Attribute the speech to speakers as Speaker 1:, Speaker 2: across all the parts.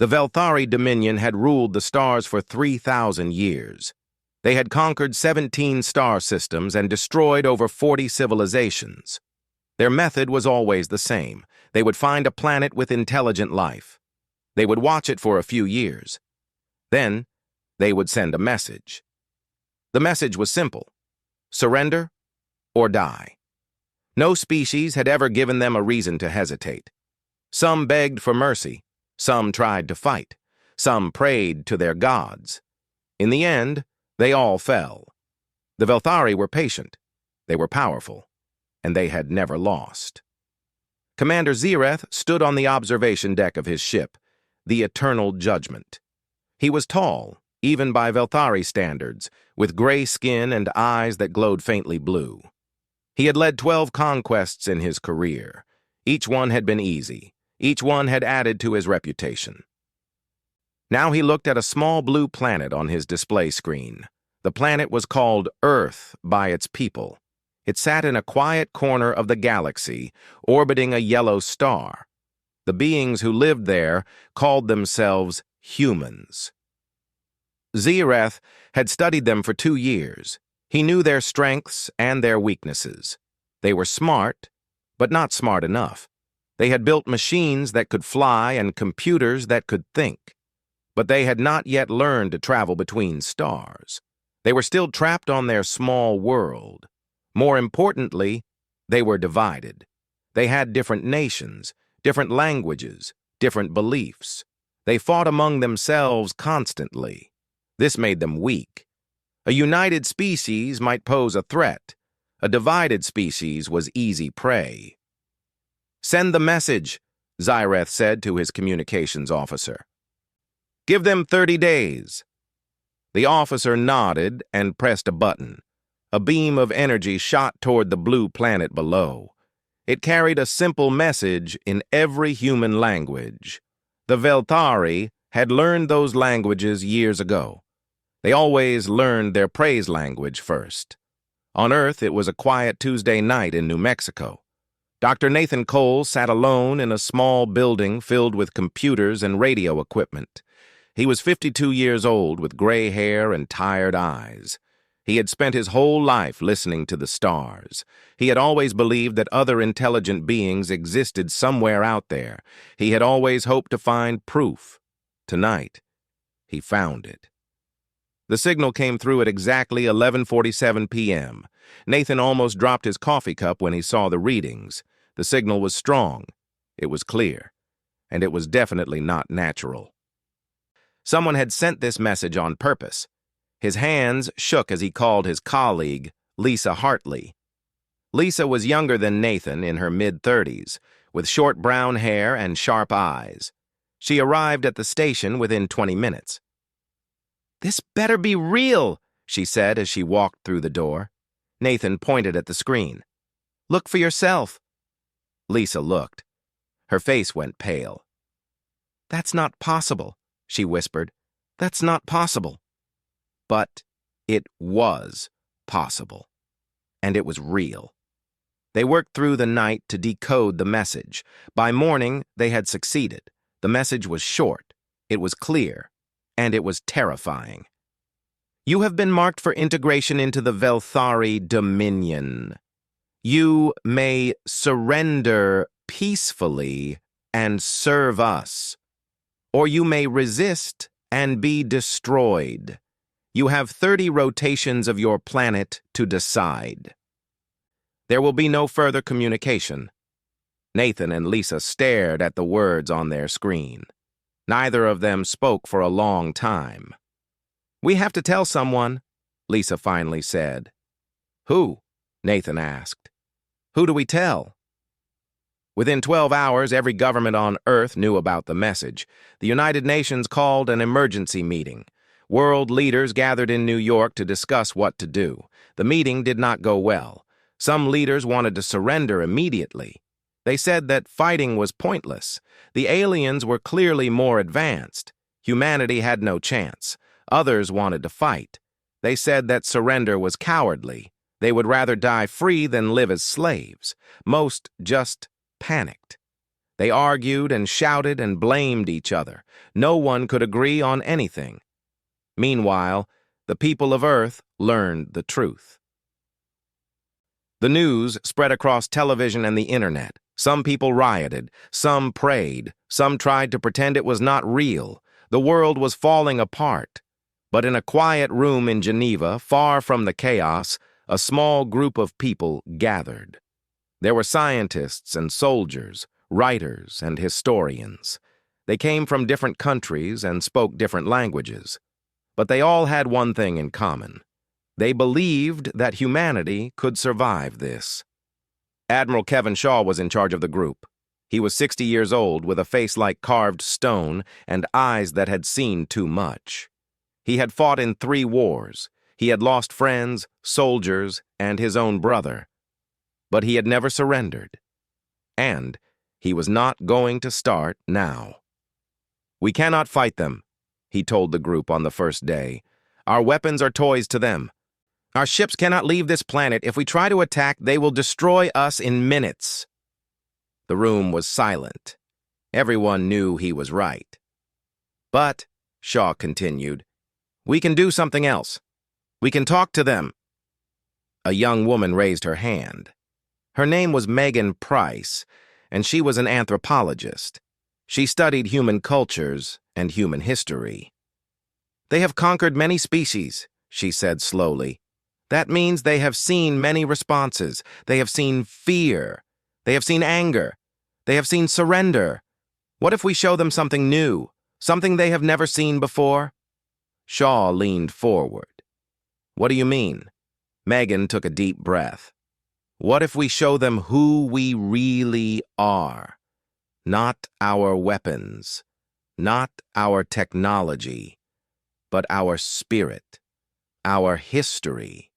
Speaker 1: The Velthari Dominion had ruled the stars for 3,000 years. They had conquered 17 star systems and destroyed over 40 civilizations. Their method was always the same. They would find a planet with intelligent life. They would watch it for a few years. Then, they would send a message. The message was simple: surrender or die. No species had ever given them a reason to hesitate. Some begged for mercy, some tried to fight, some prayed to their gods. In the end, they all fell. The Velthari were patient, they were powerful, and they had never lost. Commander Zereth stood on the observation deck of his ship, the Eternal Judgment. He was tall, even by Velthari standards, with gray skin and eyes that glowed faintly blue. He had led 12 conquests in his career. Each one had been easy. Each one had added to his reputation. Now he looked at a small blue planet on his display screen. The planet was called Earth by its people. It sat in a quiet corner of the galaxy, orbiting a yellow star. The beings who lived there called themselves humans. Zereth had studied them for 2 years. He knew their strengths and their weaknesses. They were smart, but not smart enough. They had built machines that could fly and computers that could think. But they had not yet learned to travel between stars. They were still trapped on their small world. More importantly, they were divided. They had different nations, different languages, different beliefs. They fought among themselves constantly. This made them weak. A united species might pose a threat. A divided species was easy prey. "Send the message," Zereth said to his communications officer. "Give them 30 days. The officer nodded and pressed a button. A beam of energy shot toward the blue planet below. It carried a simple message in every human language. The Velthari had learned those languages years ago. They always learned their praise language first. On Earth, it was a quiet Tuesday night in New Mexico. Dr. Nathan Cole sat alone in a small building filled with computers and radio equipment. He was 52 years old with gray hair and tired eyes. He had spent his whole life listening to the stars. He had always believed that other intelligent beings existed somewhere out there. He had always hoped to find proof. Tonight, he found it. The signal came through at exactly 11:47 p.m. Nathan almost dropped his coffee cup when he saw the readings. The signal was strong, it was clear, and it was definitely not natural. Someone had sent this message on purpose. His hands shook as he called his colleague, Lisa Hartley. Lisa was younger than Nathan, in her mid-30s, with short brown hair and sharp eyes. She arrived at the station within 20 minutes. "This better be real," she said as she walked through the door. Nathan pointed at the screen. "Look for yourself." Lisa looked. Her face went pale. "That's not possible," she whispered. "That's not possible." But it was possible. And it was real. They worked through the night to decode the message. By morning, they had succeeded. The message was short, it was clear, and it was terrifying. "You have been marked for integration into the Velthari Dominion. You may surrender peacefully and serve us, or you may resist and be destroyed. You have 30 rotations of your planet to decide." There will be no further communication. Nathan and Lisa stared at the words on their screen. Neither of them spoke for a long time. "We have to tell someone," Lisa finally said. "Who?" Nathan asked. "Who do we tell?" Within 12 hours, every government on Earth knew about the message. The United Nations called an emergency meeting. World leaders gathered in New York to discuss what to do. The meeting did not go well. Some leaders wanted to surrender immediately. They said that fighting was pointless. The aliens were clearly more advanced. Humanity had no chance. Others wanted to fight. They said that surrender was cowardly. They would rather die free than live as slaves. Most just panicked. They argued and shouted and blamed each other. No one could agree on anything. Meanwhile, the people of Earth learned the truth. The news spread across television and the internet. Some people rioted, some prayed, some tried to pretend it was not real. The world was falling apart. But in a quiet room in Geneva, far from the chaos, a small group of people gathered. There were scientists and soldiers, writers and historians. They came from different countries and spoke different languages. But they all had one thing in common. They believed that humanity could survive this. Admiral Kevin Shaw was in charge of the group. He was 60 years old with a face like carved stone and eyes that had seen too much. He had fought in 3 wars. He had lost friends, soldiers, and his own brother. But he had never surrendered. And he was not going to start now. "We cannot fight them," he told the group on the first day. "Our weapons are toys to them. Our ships cannot leave this planet. If we try to attack, they will destroy us in minutes." The room was silent. Everyone knew he was right. "But," Shaw continued, "we can do something else. We can talk to them." A young woman raised her hand. Her name was Megan Price, and she was an anthropologist. She studied human cultures and human history. "They have conquered many species," she said slowly. "That means they have seen many responses. They have seen fear. They have seen anger. They have seen surrender. What if we show them something new, something they have never seen before?" Shaw leaned forward. "What do you mean?" Megan took a deep breath. "What if we show them who we really are? Not our weapons, not our technology, but our spirit, our history.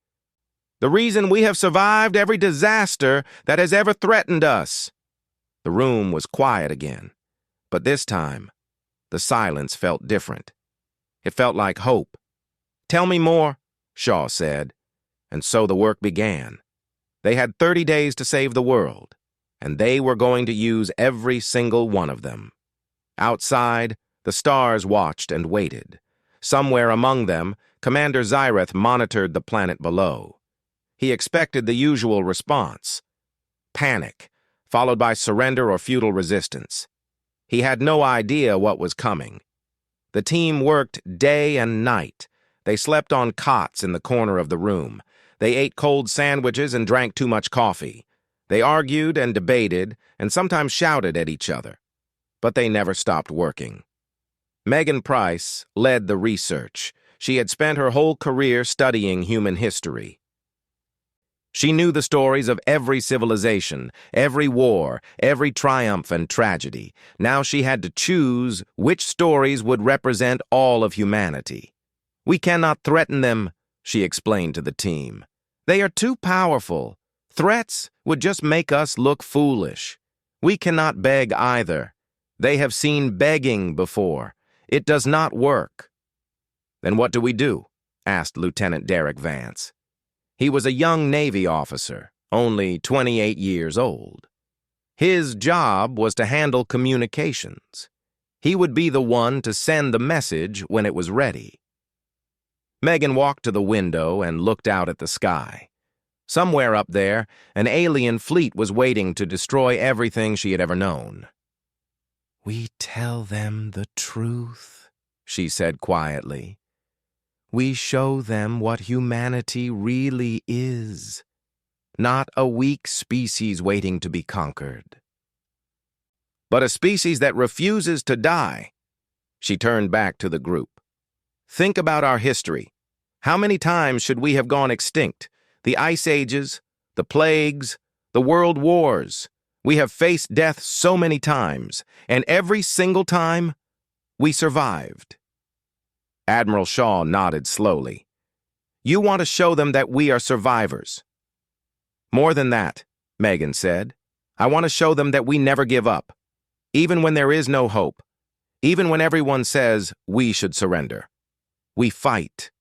Speaker 1: The reason we have survived every disaster that has ever threatened us." The room was quiet again, but this time, the silence felt different. It felt like hope. "Tell me more," Shaw said, and so the work began. They had 30 days to save the world, and they were going to use every single one of them. Outside, the stars watched and waited. Somewhere among them, Commander Zyreth monitored the planet below. He expected the usual response: panic, followed by surrender or futile resistance. He had no idea what was coming. The team worked day and night. They slept on cots in the corner of the room. They ate cold sandwiches and drank too much coffee. They argued and debated and sometimes shouted at each other. But they never stopped working. Megan Price led the research. She had spent her whole career studying human history. She knew the stories of every civilization, every war, every triumph and tragedy. Now she had to choose which stories would represent all of humanity. "We cannot threaten them," she explained to the team. "They are too powerful. Threats would just make us look foolish. We cannot beg either. They have seen begging before. It does not work." "Then what do we do?" asked Lieutenant Derek Vance. He was a young Navy officer, only 28 years old. His job was to handle communications. He would be the one to send the message when it was ready. Megan walked to the window and looked out at the sky. Somewhere up there, an alien fleet was waiting to destroy everything she had ever known. "We tell them the truth," she said quietly. "We show them what humanity really is, not a weak species waiting to be conquered, but a species that refuses to die." She turned back to the group. "Think about our history. How many times should we have gone extinct? The ice ages, the plagues, the world wars. We have faced death so many times, and every single time, we survived." Admiral Shaw nodded slowly. "You want to show them that we are survivors." "More than that," Megan said. "I want to show them that we never give up, even when there is no hope, even when everyone says we should surrender. We fight.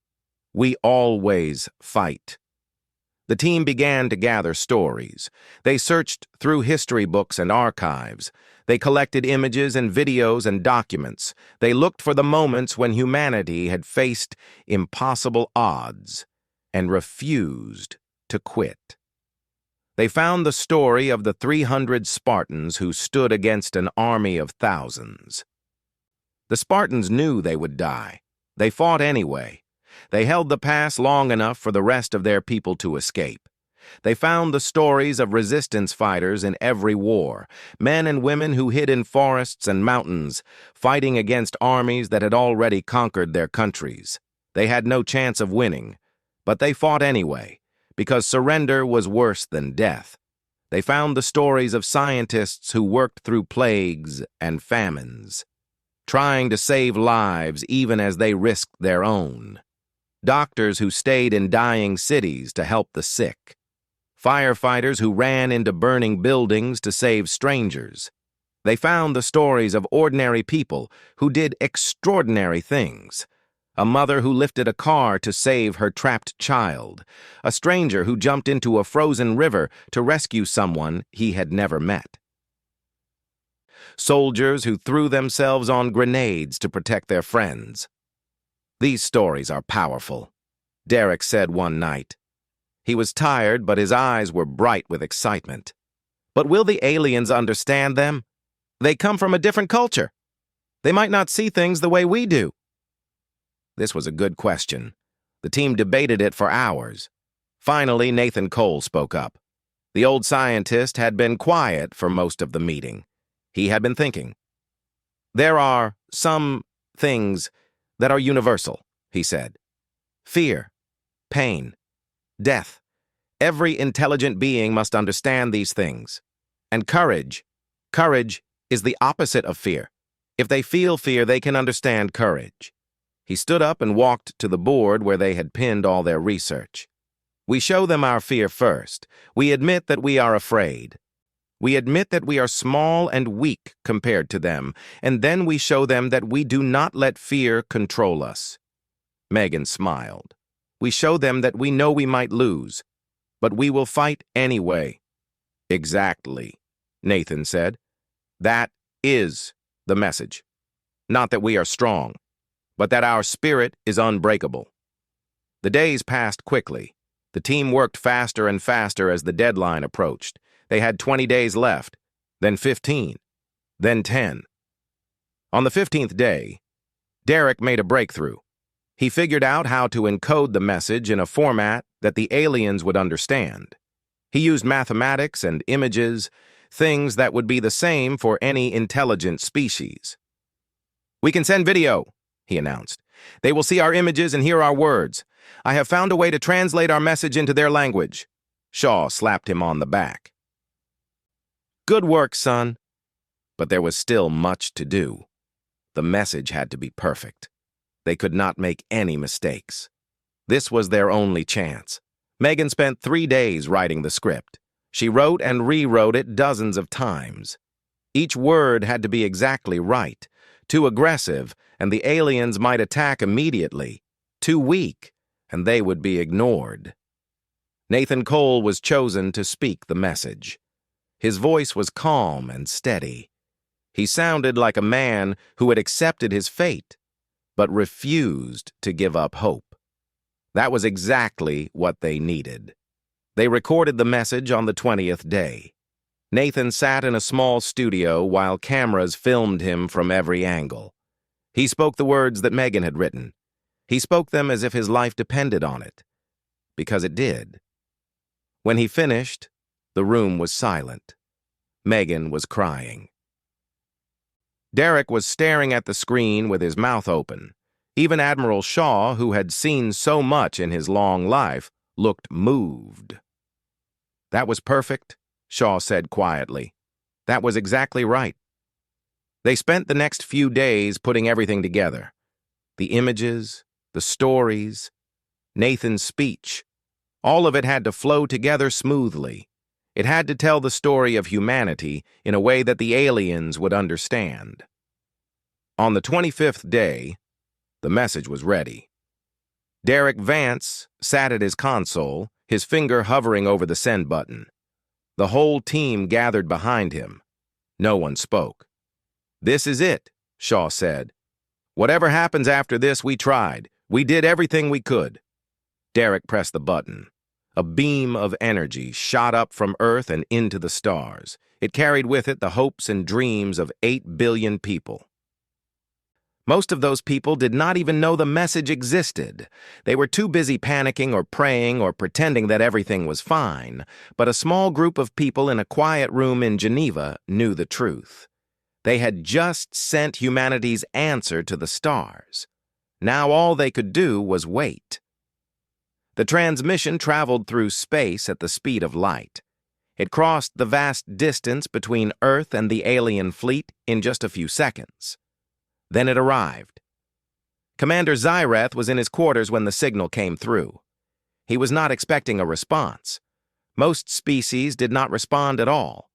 Speaker 1: We always fight. The team began to gather stories. They searched through history books and archives. They collected images and videos and documents. They looked for the moments when humanity had faced impossible odds and refused to quit. They found the story of the 300 Spartans who stood against an army of thousands. The Spartans knew they would die. They fought anyway. They held the pass long enough for the rest of their people to escape. They found the stories of resistance fighters in every war, men and women who hid in forests and mountains, fighting against armies that had already conquered their countries. They had no chance of winning, but they fought anyway, because surrender was worse than death. They found the stories of scientists who worked through plagues and famines, trying to save lives even as they risked their own. Doctors who stayed in dying cities to help the sick. Firefighters who ran into burning buildings to save strangers. They found the stories of ordinary people who did extraordinary things. A mother who lifted a car to save her trapped child. A stranger who jumped into a frozen river to rescue someone he had never met. Soldiers who threw themselves on grenades to protect their friends. These stories are powerful, Derek said one night. He was tired, but his eyes were bright with excitement. But will the aliens understand them? They come from a different culture. They might not see things the way we do. This was a good question. The team debated it for hours. Finally, Nathan Cole spoke up. The old scientist had been quiet for most of the meeting. He had been thinking. There are some things that are universal, he said. Fear, pain, death. Every intelligent being must understand these things. And courage. Courage is the opposite of fear. If they feel fear, they can understand courage. He stood up and walked to the board where they had pinned all their research. We show them our fear first. We admit that we are afraid. We admit that we are small and weak compared to them, and then we show them that we do not let fear control us. Megan smiled. We show them that we know we might lose, but we will fight anyway. Exactly, Nathan said. That is the message. Not that we are strong, but that our spirit is unbreakable. The days passed quickly. The team worked faster and faster as the deadline approached. They had 20 days left, then 15, then 10. On the 15th day, Derek made a breakthrough. He figured out how to encode the message in a format that the aliens would understand. He used mathematics and images, things that would be the same for any intelligent species. We can send video, he announced. They will see our images and hear our words. I have found a way to translate our message into their language. Shaw slapped him on the back. Good work, son. But there was still much to do. The message had to be perfect. They could not make any mistakes. This was their only chance. Megan spent 3 days writing the script. She wrote and rewrote it dozens of times. Each word had to be exactly right. Too aggressive, and the aliens might attack immediately. Too weak, and they would be ignored. Nathan Cole was chosen to speak the message. His voice was calm and steady. He sounded like a man who had accepted his fate, but refused to give up hope. That was exactly what they needed. They recorded the message on the 20th day. Nathan sat in a small studio while cameras filmed him from every angle. He spoke the words that Megan had written. He spoke them as if his life depended on it, because it did. When he finished, the room was silent. Megan was crying. Derek was staring at the screen with his mouth open. Even Admiral Shaw, who had seen so much in his long life, looked moved. That was perfect, Shaw said quietly. That was exactly right. They spent the next few days putting everything together. The images, the stories, Nathan's speech. All of it had to flow together smoothly. It had to tell the story of humanity in a way that the aliens would understand. On the 25th day, the message was ready. Derek Vance sat at his console, his finger hovering over the send button. The whole team gathered behind him. No one spoke. "This is it," Shaw said. "Whatever happens after this, we tried. We did everything we could." Derek pressed the button. A beam of energy shot up from Earth and into the stars. It carried with it the hopes and dreams of 8 billion people. Most of those people did not even know the message existed. They were too busy panicking or praying or pretending that everything was fine. But a small group of people in a quiet room in Geneva knew the truth. They had just sent humanity's answer to the stars. Now all they could do was wait. The transmission traveled through space at the speed of light. It crossed the vast distance between Earth and the alien fleet in just a few seconds. Then it arrived. Commander Zyreth was in his quarters when the signal came through. He was not expecting a response. Most species did not respond at all.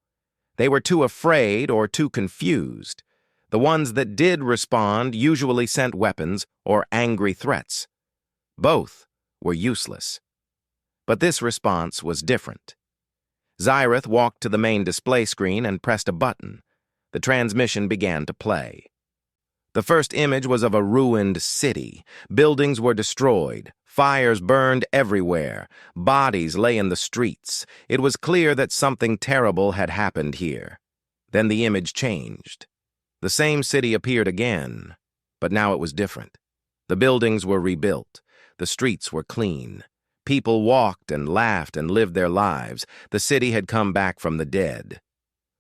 Speaker 1: They were too afraid or too confused. The ones that did respond usually sent weapons or angry threats. Both were useless. But this response was different. Zyreth walked to the main display screen and pressed a button. The transmission began to play. The first image was of a ruined city. Buildings were destroyed. Fires burned everywhere. Bodies lay in the streets. It was clear that something terrible had happened here. Then the image changed. The same city appeared again, but now it was different. The buildings were rebuilt. The streets were clean. People walked and laughed and lived their lives. The city had come back from the dead.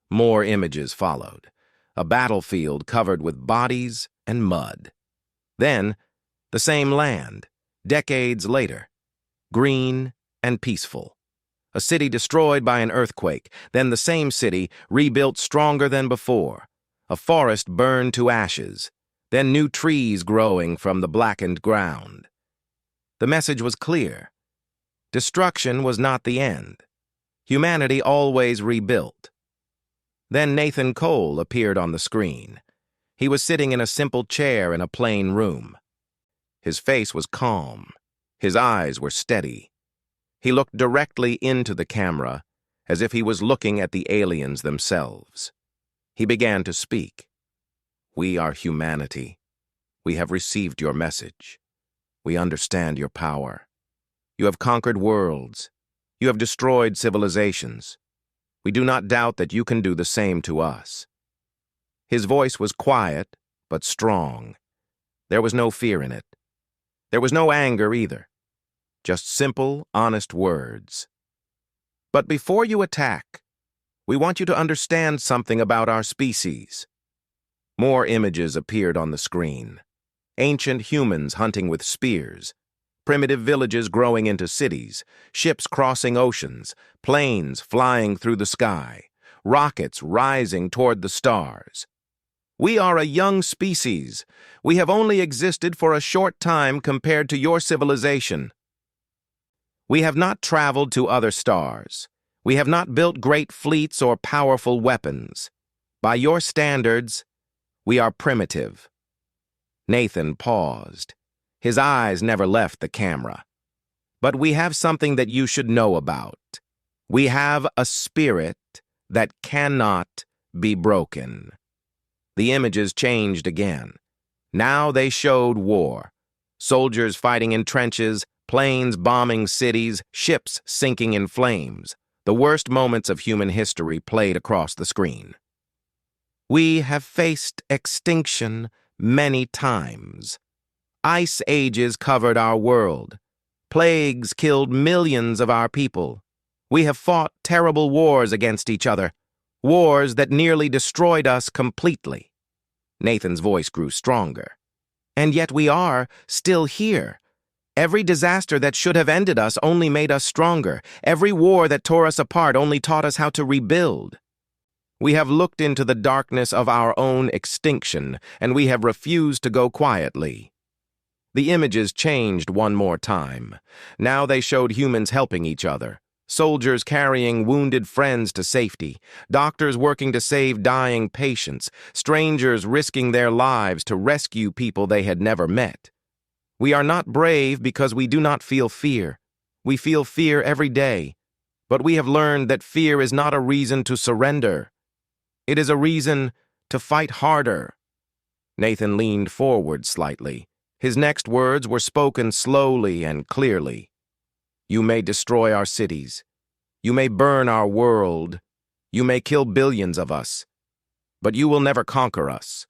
Speaker 1: More images followed. A battlefield covered with bodies and mud. Then, the same land, decades later, green and peaceful. A city destroyed by an earthquake, then the same city rebuilt stronger than before. A forest burned to ashes, then new trees growing from the blackened ground. The message was clear. Destruction was not the end. Humanity always rebuilt. Then Nathan Cole appeared on the screen. He was sitting in a simple chair in a plain room. His face was calm. His eyes were steady. He looked directly into the camera, as if he was looking at the aliens themselves. He began to speak. "We are humanity. We have received your message. We understand your power. You have conquered worlds. You have destroyed civilizations. We do not doubt that you can do the same to us." His voice was quiet, but strong. There was no fear in it. There was no anger either. Just simple, honest words. "But before you attack, we want you to understand something about our species." More images appeared on the screen. Ancient humans hunting with spears, primitive villages growing into cities, ships crossing oceans, planes flying through the sky, rockets rising toward the stars. "We are a young species. We have only existed for a short time compared to your civilization. We have not traveled to other stars. We have not built great fleets or powerful weapons. By your standards, we are primitive." Nathan paused. His eyes never left the camera. "But we have something that you should know about. We have a spirit that cannot be broken." The images changed again. Now they showed war. Soldiers fighting in trenches, planes bombing cities, ships sinking in flames. The worst moments of human history played across the screen. "We have faced extinction many times. Ice ages covered our world. Plagues killed millions of our people. We have fought terrible wars against each other, wars that nearly destroyed us completely." Nathan's voice grew stronger. "And yet we are still here. Every disaster that should have ended us only made us stronger. Every war that tore us apart only taught us how to rebuild. We have looked into the darkness of our own extinction, and we have refused to go quietly." The images changed one more time. Now they showed humans helping each other, soldiers carrying wounded friends to safety, doctors working to save dying patients, strangers risking their lives to rescue people they had never met. "We are not brave because we do not feel fear. We feel fear every day, but we have learned that fear is not a reason to surrender. It is a reason to fight harder. Nathan leaned forward slightly. His next words were spoken slowly and clearly. You may destroy our cities. You may burn our world. You may kill billions of us. But you will never conquer us.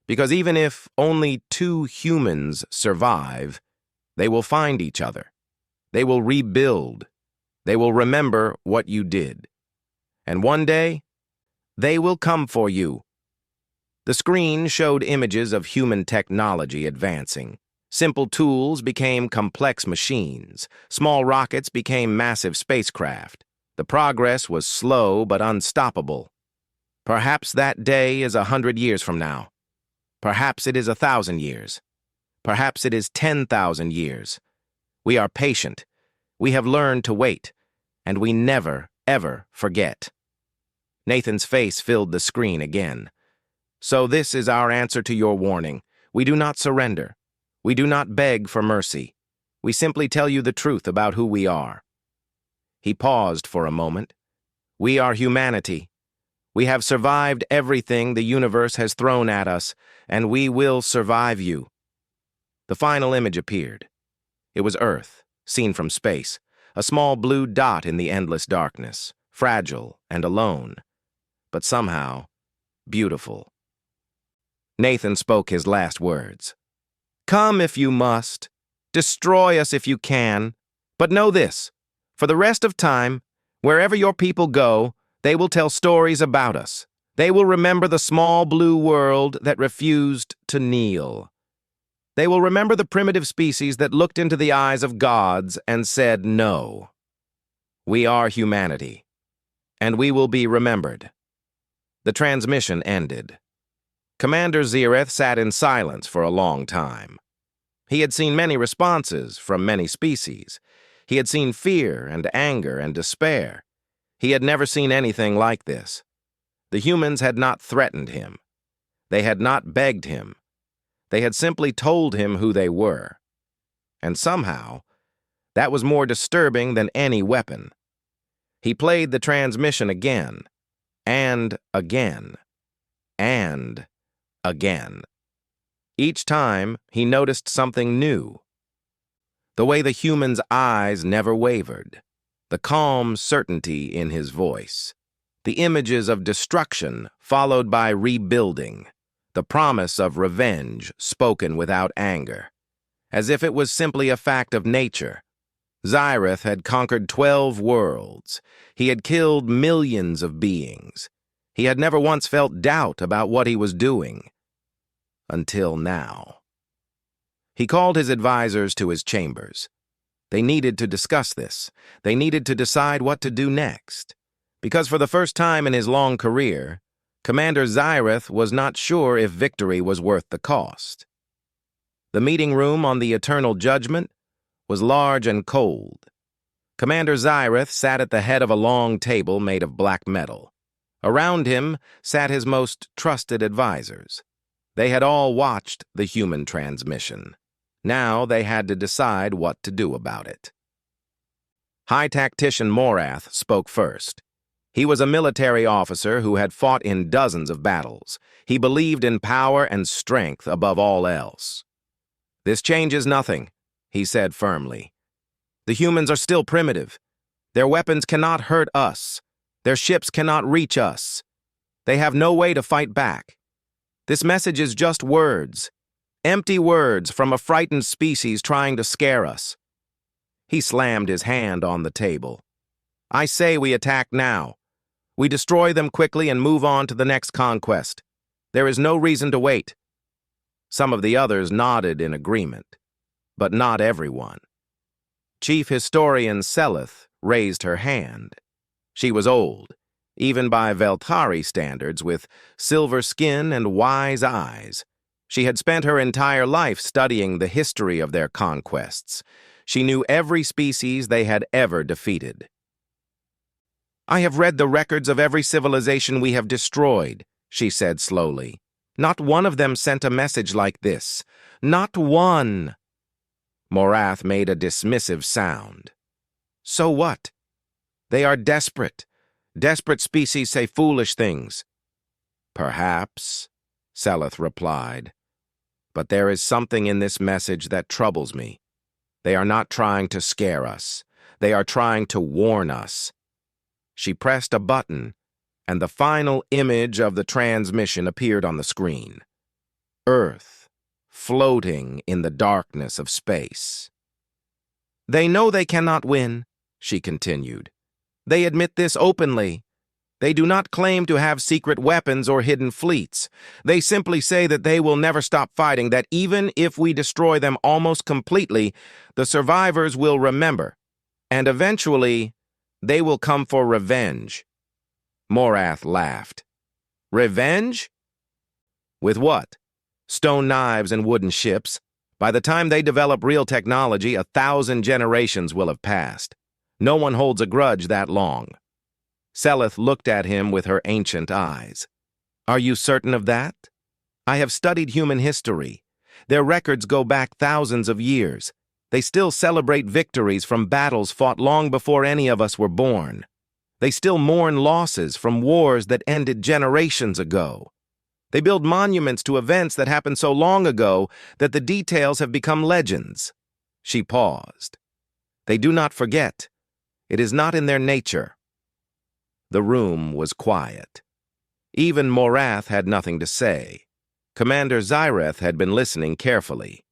Speaker 1: Because even if only 2 humans survive, they will find each other. They will rebuild. They will remember what you did. And one day, they will come for you. The screen showed images of human technology advancing. Simple tools became complex machines. Small rockets became massive spacecraft. The progress was slow but unstoppable. Perhaps that day is 100 years from now. Perhaps it is 1,000 years. Perhaps it is 10,000 years. We are patient. We have learned to wait. And we never, ever forget. Nathan's face filled the screen again. So this is our answer to your warning. We do not surrender. We do not beg for mercy. We simply tell you the truth about who we are. He paused for a moment. We are humanity. We have survived everything the universe has thrown at us, and we will survive you. The final image appeared. It was Earth, seen from space, a small blue dot in the endless darkness, fragile and alone, but somehow beautiful. Nathan spoke his last words. Come if you must. Destroy us if you can. But know this, for the rest of time, wherever your people go, they will tell stories about us. They will remember the small blue world that refused to kneel. They will remember the primitive species that looked into the eyes of gods and said no. We are humanity, and we will be remembered. The transmission ended. Commander Zireth sat in silence for a long time. He had seen many responses from many species. He had seen fear and anger and despair. He had never seen anything like this. The humans had not threatened him. They had not begged him. They had simply told him who they were. And somehow, that was more disturbing than any weapon. He played the transmission again, and again, and again. Each time, he noticed something new. The way the human's eyes never wavered, the calm certainty in his voice, the images of destruction followed by rebuilding, the promise of revenge spoken without anger, as if it was simply a fact of nature. Zireth had conquered 12 worlds. He had killed millions of beings. He had never once felt doubt about what he was doing. Until now. He called his advisors to his chambers. They needed to discuss this. They needed to decide what to do next. Because for the first time in his long career, Commander Zireth was not sure if victory was worth the cost. The meeting room on the Eternal Judgment was large and cold. Commander Zireth sat at the head of a long table made of black metal. Around him sat his most trusted advisors. They had all watched the human transmission. Now they had to decide what to do about it. High Tactician Morath spoke first. He was a military officer who had fought in dozens of battles. He believed in power and strength above all else. This changes nothing, he said firmly. The humans are still primitive. Their weapons cannot hurt us. Their ships cannot reach us. They have no way to fight back. This message is just words, empty words from a frightened species trying to scare us. He slammed his hand on the table. I say we attack now. We destroy them quickly and move on to the next conquest. There is no reason to wait. Some of the others nodded in agreement, but not everyone. Chief Historian Selith raised her hand. She was old, even by Veltari standards, with silver skin and wise eyes. She had spent her entire life studying the history of their conquests. She knew every species they had ever defeated. I have read the records of every civilization we have destroyed, she said slowly. Not one of them sent a message like this. Not one. Morath made a dismissive sound. So what? They are desperate. Desperate species say foolish things. Perhaps, Seleth replied. But there is something in this message that troubles me. They are not trying to scare us. They are trying to warn us. She pressed a button, and the final image of the transmission appeared on the screen. Earth, floating in the darkness of space. They know they cannot win, she continued. They admit this openly. They do not claim to have secret weapons or hidden fleets. They simply say that they will never stop fighting, that even if we destroy them almost completely, the survivors will remember, and eventually, they will come for revenge. Morath laughed. Revenge? With what? Stone knives and wooden ships. By the time they develop real technology, 1,000 generations will have passed. No one holds a grudge that long. Seleth looked at him with her ancient eyes. Are you certain of that? I have studied human history. Their records go back thousands of years. They still celebrate victories from battles fought long before any of us were born. They still mourn losses from wars that ended generations ago. They build monuments to events that happened so long ago that the details have become legends. She paused. They do not forget. It is not in their nature. The room was quiet. Even Morath had nothing to say. Commander Zyreth had been listening carefully.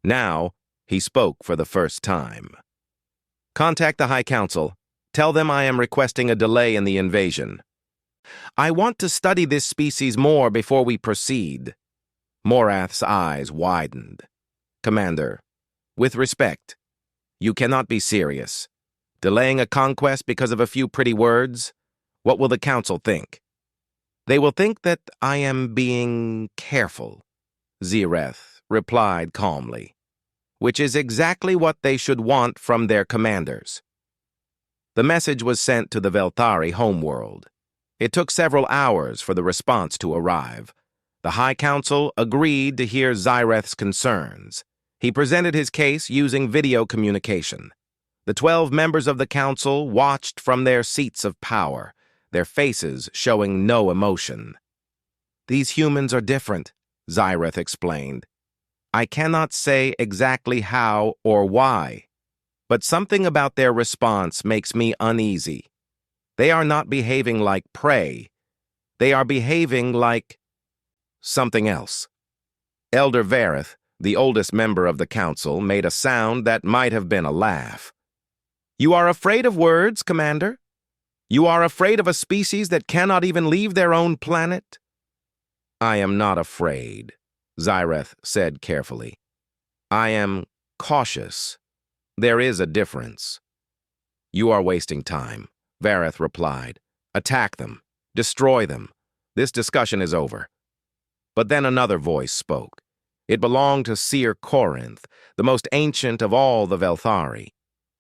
Speaker 1: Now, he spoke for the first time. Contact the High Council. Tell them I am requesting a delay in the invasion. I want to study this species more before we proceed. Morath's eyes widened. Commander, with respect, you cannot be serious. Delaying a conquest because of a few pretty words? What will the Council think? They will think that I am being careful, Zyreth replied calmly, which is exactly what they should want from their commanders. The message was sent to the Velthari homeworld. It took several hours for the response to arrive. The High Council agreed to hear Zyreth's concerns. He presented his case using video communication. The 12 members of the Council watched from their seats of power, their faces showing no emotion. These humans are different, Zyreth explained. I cannot say exactly how or why, but something about their response makes me uneasy. They are not behaving like prey. They are behaving like something else. Elder Vareth, the oldest member of the council, made a sound that might have been a laugh. You are afraid of words, Commander? You are afraid of a species that cannot even leave their own planet? I am not afraid, Zyreth said carefully. I am cautious. There is a difference. You are wasting time, Vareth replied. Attack them. Destroy them. This discussion is over. But then another voice spoke. It belonged to Seer Corinth, the most ancient of all the Velthari.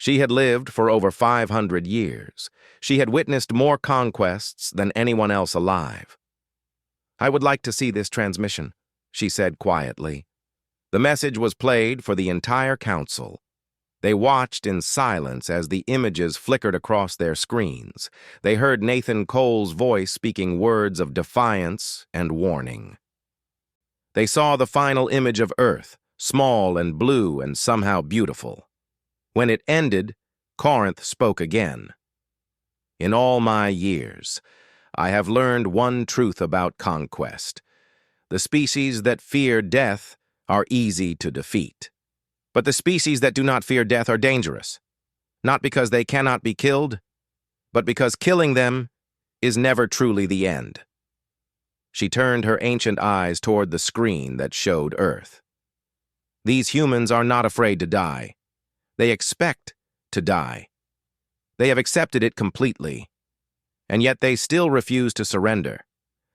Speaker 1: She had lived for over 500 years. She had witnessed more conquests than anyone else alive. I would like to see this transmission, she said quietly. The message was played for the entire council. They watched in silence as the images flickered across their screens. They heard Nathan Cole's voice speaking words of defiance and warning. They saw the final image of Earth, small and blue and somehow beautiful. When it ended, Corinth spoke again. In all my years, I have learned one truth about conquest. The species that fear death are easy to defeat. But the species that do not fear death are dangerous, not because they cannot be killed, but because killing them is never truly the end. She turned her ancient eyes toward the screen that showed Earth. These humans are not afraid to die. They expect to die. They have accepted it completely, and yet they still refuse to surrender.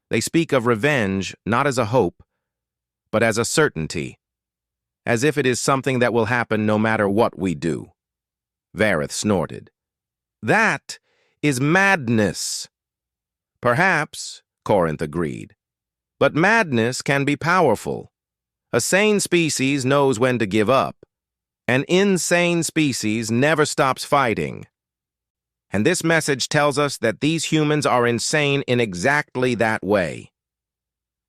Speaker 1: They speak of revenge not as a hope, but as a certainty, as if it is something that will happen no matter what we do. Vareth snorted. That is madness. Perhaps, Corinth agreed, but madness can be powerful. A sane species knows when to give up, An insane species never stops fighting. And this message tells us that these humans are insane in exactly that way.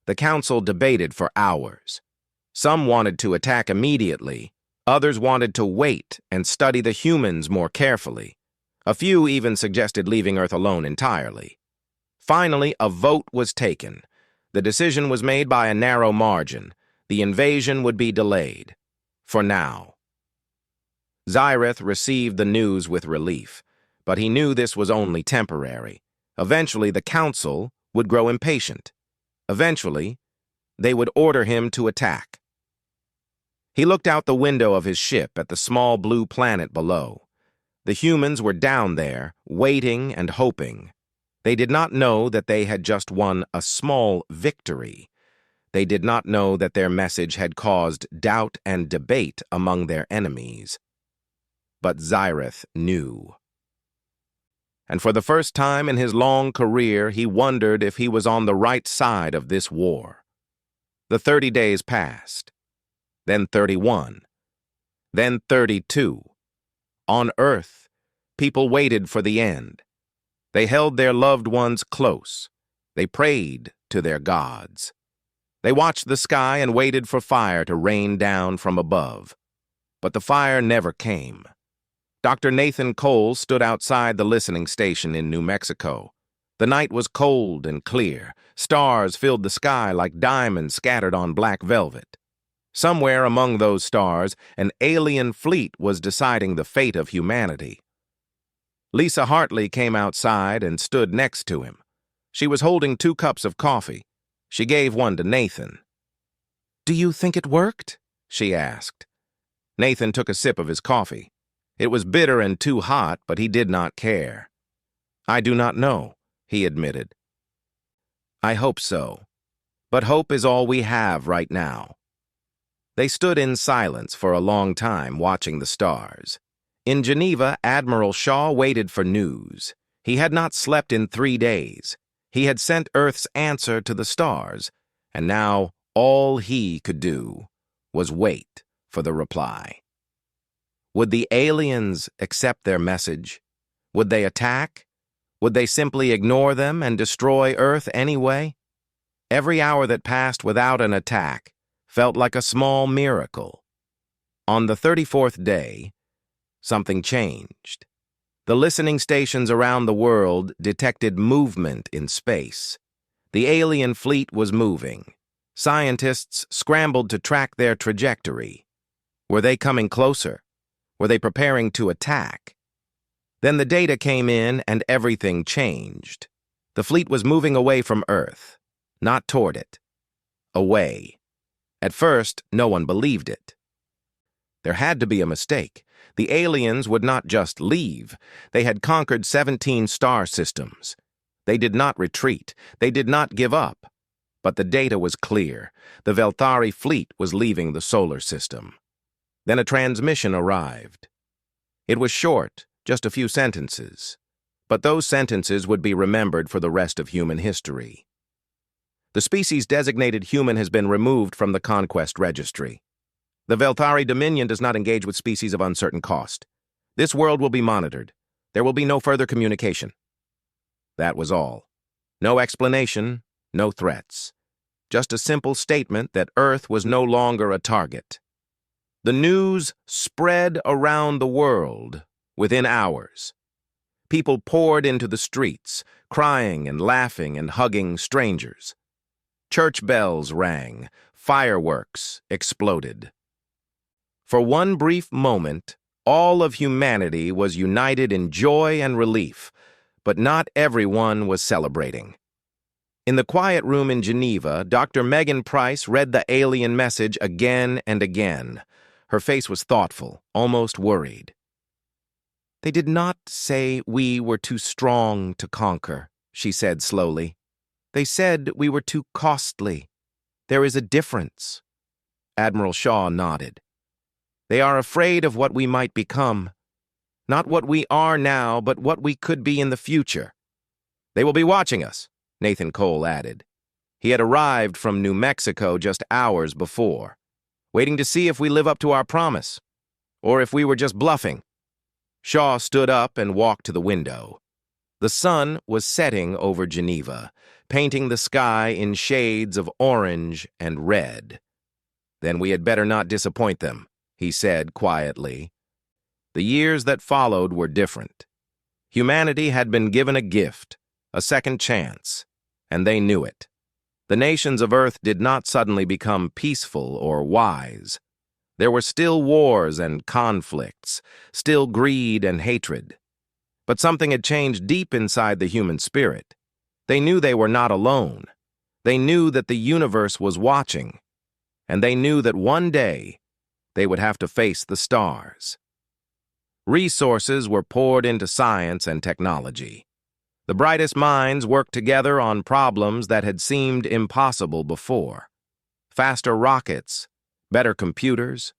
Speaker 1: The council debated for hours. Some wanted to attack immediately. Others wanted to wait and study the humans more carefully. A few even suggested leaving Earth alone entirely. Finally, a vote was taken. The decision was made by a narrow margin. The invasion would be delayed. For now. Zyrith received the news with relief, but he knew this was only temporary. Eventually, the council would grow impatient. Eventually, they would order him to attack. He looked out the window of his ship at the small blue planet below. The humans were down there, waiting and hoping. They did not know that they had just won a small victory. They did not know that their message had caused doubt and debate among their enemies. But Zyrith knew. And for the first time in his long career, he wondered if he was on the right side of this war. The 30 days passed. Then 31. Then 32. On Earth, people waited for the end. They held their loved ones close. They prayed to their gods. They watched the sky and waited for fire to rain down from above. But the fire never came. Dr. Nathan Cole stood outside the listening station in New Mexico. The night was cold and clear. Stars filled the sky like diamonds scattered on black velvet. Somewhere among those stars, an alien fleet was deciding the fate of humanity. Lisa Hartley came outside and stood next to him. She was holding 2 cups of coffee. She gave one to Nathan. "Do you think it worked?" she asked. Nathan took a sip of his coffee. It was bitter and too hot, but he did not care. "I do not know," he admitted. "I hope so. But hope is all we have right now." They stood in silence for a long time, watching the stars. In Geneva, Admiral Shaw waited for news. He had not slept in 3 days. He had sent Earth's answer to the stars, and now all he could do was wait for the reply. Would the aliens accept their message? Would they attack? Would they simply ignore them and destroy Earth anyway? Every hour that passed without an attack felt like a small miracle. On the 34th day, something changed. The listening stations around the world detected movement in space. The alien fleet was moving. Scientists scrambled to track their trajectory. Were they coming closer? Were they preparing to attack? Then the data came in and everything changed. The fleet was moving away from Earth, not toward it. Away. At first, no one believed it. There had to be a mistake. The aliens would not just leave. They had conquered 17 star systems. They did not retreat. They did not give up. But the data was clear. The Velthari fleet was leaving the solar system. Then a transmission arrived. It was short, just a few sentences. But those sentences would be remembered for the rest of human history. The species-designated human has been removed from the Conquest Registry. The Velthari Dominion does not engage with species of uncertain cost. This world will be monitored. There will be no further communication. That was all. No explanation, no threats. Just a simple statement that Earth was no longer a target. The news spread around the world within hours. People poured into the streets, crying and laughing and hugging strangers. Church bells rang. Fireworks exploded. For one brief moment, all of humanity was united in joy and relief, but not everyone was celebrating. In the quiet room in Geneva, Dr. Megan Price read the alien message again and again. Her face was thoughtful, almost worried. "They did not say we were too strong to conquer," she said slowly. "They said we were too costly. There is a difference." Admiral Shaw nodded. "They are afraid of what we might become. Not what we are now, but what we could be in the future. They will be watching us," Nathan Cole added. He had arrived from New Mexico just hours before, waiting to see if we live up to our promise. or if we were just bluffing. Shaw stood up and walked to the window. The sun was setting over Geneva, painting the sky in shades of orange and red. "Then we had better not disappoint them," he said quietly. The years that followed were different. Humanity had been given a gift, a second chance, and they knew it. The nations of Earth did not suddenly become peaceful or wise. There were still wars and conflicts, still greed and hatred. But something had changed deep inside the human spirit. They knew they were not alone. They knew that the universe was watching, and they knew that one day they would have to face the stars. Resources were poured into science and technology. The brightest minds worked together on problems that had seemed impossible before. Faster rockets, better computers,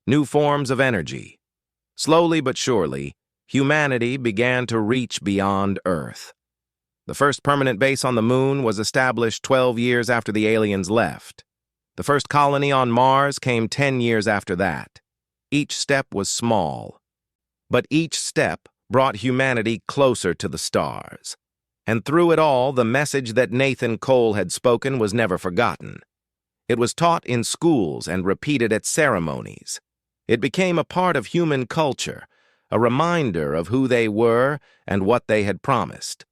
Speaker 1: new forms of energy. Slowly but surely, humanity began to reach beyond Earth. The first permanent base on the moon was established 12 years after the aliens left. The first colony on Mars came 10 years after that. Each step was small, but each step brought humanity closer to the stars. And through it all, the message that Nathan Cole had spoken was never forgotten. It was taught in schools and repeated at ceremonies. It became a part of human culture, a reminder of who they were and what they had promised.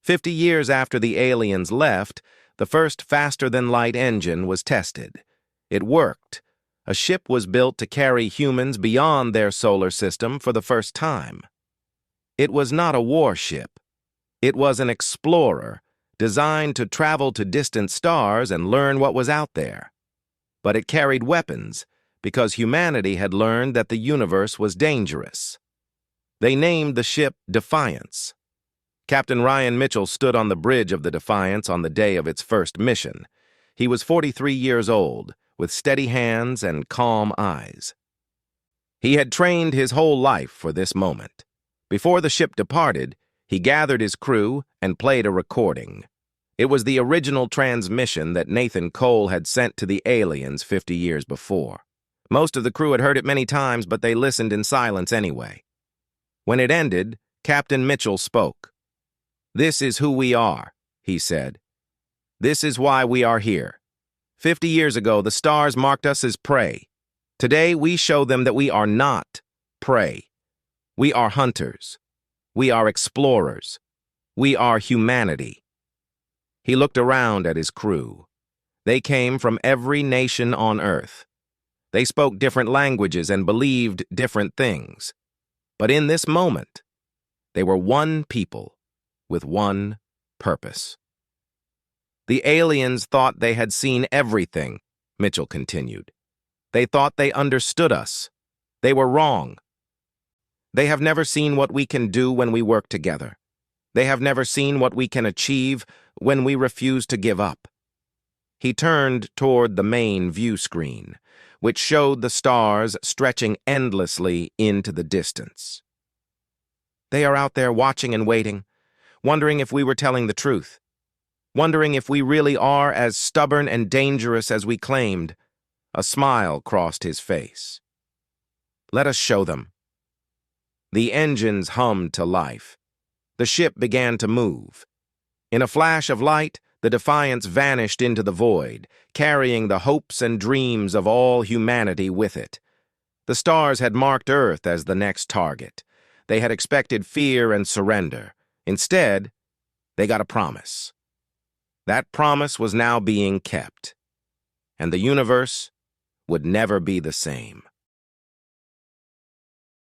Speaker 1: 50 years after the aliens left, the first faster-than-light engine was tested. It worked. A ship was built to carry humans beyond their solar system for the first time. It was not a warship. It was an explorer, designed to travel to distant stars and learn what was out there. But it carried weapons, because humanity had learned that the universe was dangerous. They named the ship Defiance. Captain Ryan Mitchell stood on the bridge of the Defiance on the day of its first mission. He was 43 years old, with steady hands and calm eyes. He had trained his whole life for this moment. Before the ship departed, he gathered his crew and played a recording. It was the original transmission that Nathan Cole had sent to the aliens 50 years before. Most of the crew had heard it many times, but they listened in silence anyway. When it ended, Captain Mitchell spoke. "This is who we are," he said. "This is why we are here. 50 years ago, the stars marked us as prey. Today, we show them that we are not prey. We are hunters. We are explorers. We are humanity." He looked around at his crew. They came from every nation on Earth. They spoke different languages and believed different things. But in this moment, they were one people with one purpose. "The aliens thought they had seen everything," Mitchell continued. "They thought they understood us. They were wrong. They have never seen what we can do when we work together. They have never seen what we can achieve when we refuse to give up." He turned toward the main view screen, which showed the stars stretching endlessly into the distance. "They are out there watching and waiting, wondering if we were telling the truth, wondering if we really are as stubborn and dangerous as we claimed." A smile crossed his face. "Let us show them." The engines hummed to life. The ship began to move. In a flash of light, the Defiance vanished into the void, carrying the hopes and dreams of all humanity with it. The stars had marked Earth as the next target. They had expected fear and surrender. Instead, they got a promise. That promise was now being kept, and the universe would never be the same.